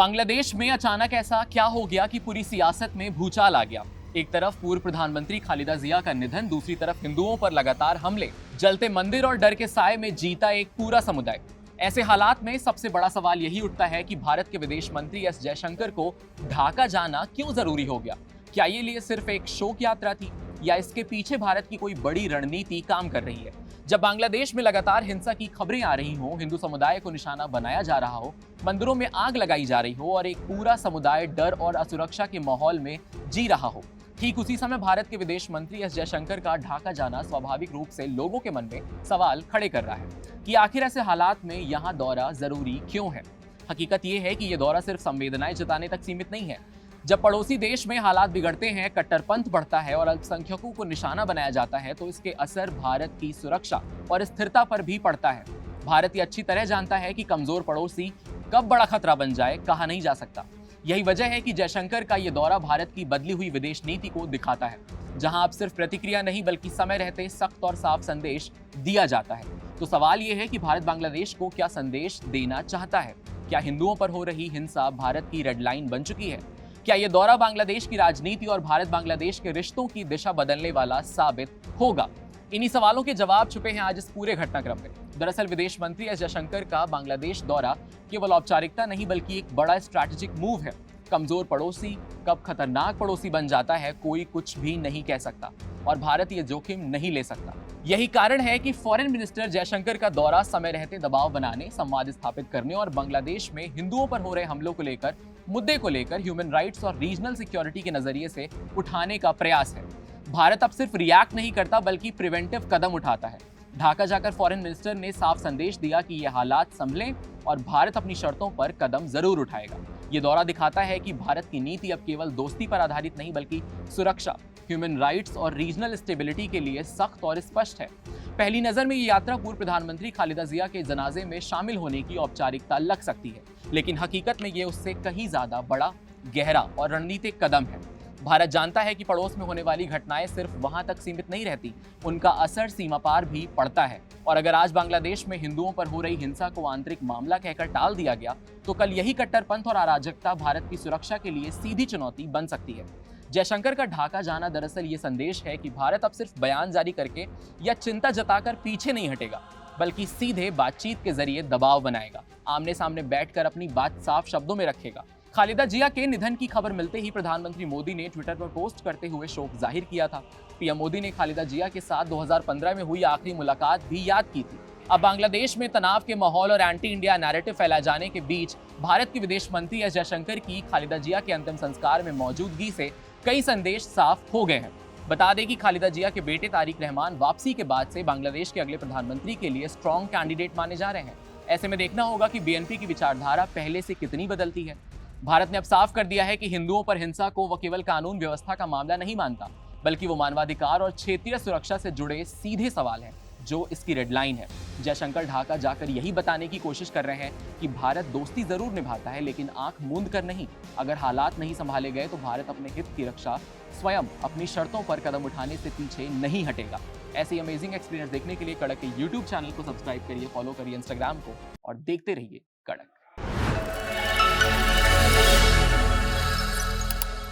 बांग्लादेश में अचानक ऐसा क्या हो गया कि पूरी सियासत में भूचाल आ गया। एक तरफ पूर्व प्रधानमंत्री खालिदा जिया का निधन, दूसरी तरफ हिंदुओं पर लगातार हमले, जलते मंदिर और डर के साए में जीता एक पूरा समुदाय। ऐसे हालात में सबसे बड़ा सवाल यही उठता है कि भारत के विदेश मंत्री एस जयशंकर को ढाका जाना क्यों जरूरी हो गया। क्या ये लिए सिर्फ एक शोक यात्रा थी या इसके पीछे भारत की कोई बड़ी रणनीति काम कर रही है। जब बांग्लादेश में लगातार हिंसा की खबरें आ रही हों, हिंदू समुदाय को निशाना बनाया जा रहा हो, मंदिरों में आग लगाई जा रही हो और एक पूरा समुदाय डर और असुरक्षा के माहौल में जी रहा हो, ठीक उसी समय भारत के विदेश मंत्री एस जयशंकर का ढाका जाना स्वाभाविक रूप से लोगों के मन में सवाल खड़े कर रहा है कि आखिर ऐसे हालात में यहाँ दौरा जरूरी क्यों है। हकीकत यह है कि यह दौरा सिर्फ संवेदनाएं जताने तक सीमित नहीं है। जब पड़ोसी देश में हालात बिगड़ते हैं, कट्टरपंथ बढ़ता है और अल्पसंख्यकों को निशाना बनाया जाता है, तो इसके असर भारत की सुरक्षा और स्थिरता पर भी पड़ता है। भारत ये अच्छी तरह जानता है कि कमजोर पड़ोसी कब बड़ा खतरा बन जाए कहा नहीं जा सकता। यही वजह है कि जयशंकर का ये दौरा भारत की बदली हुई विदेश नीति को दिखाता है, जहां अब सिर्फ प्रतिक्रिया नहीं बल्कि समय रहते सख्त और साफ संदेश दिया जाता है। तो सवाल ये है कि भारत बांग्लादेश को क्या संदेश देना चाहता है। क्या हिंदुओं पर हो रही हिंसा भारत की रेड लाइन बन चुकी है? क्या यह दौरा बांग्लादेश की राजनीति और भारत बांग्लादेश के रिश्तों की दिशा बदलने वाला साबित होगा? इन्हीं सवालों के जवाब छुपे हैं आज इस पूरे घटनाक्रम में। दरअसल विदेश मंत्री एस जयशंकर का बांग्लादेश दौरा केवल औपचारिकता नहीं बल्कि एक बड़ा स्ट्रैटेजिक मूव है। कमजोर पड़ोसी कब खतरनाक पड़ोसी बन जाता है कोई कुछ भी नहीं कह सकता और भारत ये जोखिम नहीं ले सकता। यही कारण है कि फॉरेन मिनिस्टर जयशंकर का दौरा समय रहते दबाव बनाने, संवाद स्थापित करने और बांग्लादेश में हिंदुओं पर हो रहे हमलों को लेकर, मुद्दे को लेकर ह्यूमन राइट्स और रीजनल सिक्योरिटी के नजरिए से उठाने का प्रयास है। भारत अब सिर्फ रिएक्ट नहीं करता बल्कि प्रिवेंटिव कदम उठाता है। ढाका जाकर फॉरेन मिनिस्टर ने साफ संदेश दिया कि ये हालात संभलें और भारत अपनी शर्तों पर कदम जरूर उठाएगा। ये दौरा दिखाता है कि भारत की नीति अब केवल दोस्ती पर आधारित नहीं बल्कि सुरक्षा, ह्यूमन राइट्स और रीजनल स्टेबिलिटी के लिए सख्त और स्पष्ट है। पहली नजर में ये यात्रा पूर्व प्रधानमंत्री खालिदा जिया के जनाजे में शामिल होने की औपचारिकता लग सकती है, लेकिन हकीकत में ये उससे कहीं ज्यादा बड़ा, गहरा और रणनीतिक कदम है। भारत जानता है कि पड़ोस में होने वाली घटनाएं सिर्फ वहां तक सीमित नहीं रहती, उनका असर सीमा पार भी पड़ता है। और अगर आज बांग्लादेश में हिंदुओं पर हो रही हिंसा को आंतरिक मामला कहकर टाल दिया गया, तो कल यही कट्टरपंथ और अराजकता भारत की सुरक्षा के लिए सीधी चुनौती बन सकती है। जयशंकर का ढाका जाना दरअसल ये संदेश है कि भारत अब सिर्फ बयान जारी करके या चिंता जताकर पीछे नहीं हटेगा, बल्कि सीधे बातचीत के जरिए दबाव बनाएगा, आमने सामने बैठकर अपनी बात साफ शब्दों में रखेगा। खालिदा जिया के निधन की खबर मिलते ही प्रधानमंत्री मोदी ने ट्विटर पर पोस्ट करते हुए शोक जाहिर किया था। पीएम मोदी ने खालिदा जिया के साथ 2015 में हुई आखिरी मुलाकात भी याद की थी। अब बांग्लादेश में तनाव के माहौल और एंटी इंडिया नैरेटिव फैलाए जाने के बीच भारत के विदेश मंत्री एस जयशंकर की खालिदा जिया के अंतिम संस्कार में मौजूदगी से कई संदेश साफ हो गए हैं। बता दें कि खालिदा जिया के बेटे तारिक रहमान वापसी के बाद से बांग्लादेश के अगले प्रधानमंत्री के लिए स्ट्रॉन्ग कैंडिडेट माने जा रहे हैं। ऐसे में देखना होगा कि बीएनपी की विचारधारा पहले से कितनी बदलती है। भारत ने अब साफ कर दिया है कि हिंदुओं पर हिंसा को वो केवल कानून व्यवस्था का मामला नहीं मानता, बल्कि वो मानवाधिकार और क्षेत्रीय सुरक्षा से जुड़े सीधे सवाल हैं जो इसकी रेड लाइन है। जयशंकर ढाका जाकर यही बताने की कोशिश कर रहे हैं कि भारत दोस्ती जरूर निभाता है, लेकिन आंख मूंद कर नहीं। अगर हालात नहीं संभाले गए तो भारत अपने हित की रक्षा स्वयं अपनी शर्तों पर कदम उठाने से पीछे नहीं हटेगा। ऐसे अमेजिंग एक्सपीरियंस देखने के लिए कड़क के यूट्यूब चैनल को सब्सक्राइब करिए, फॉलो करिए इंस्टाग्राम को और देखते रहिए कड़क।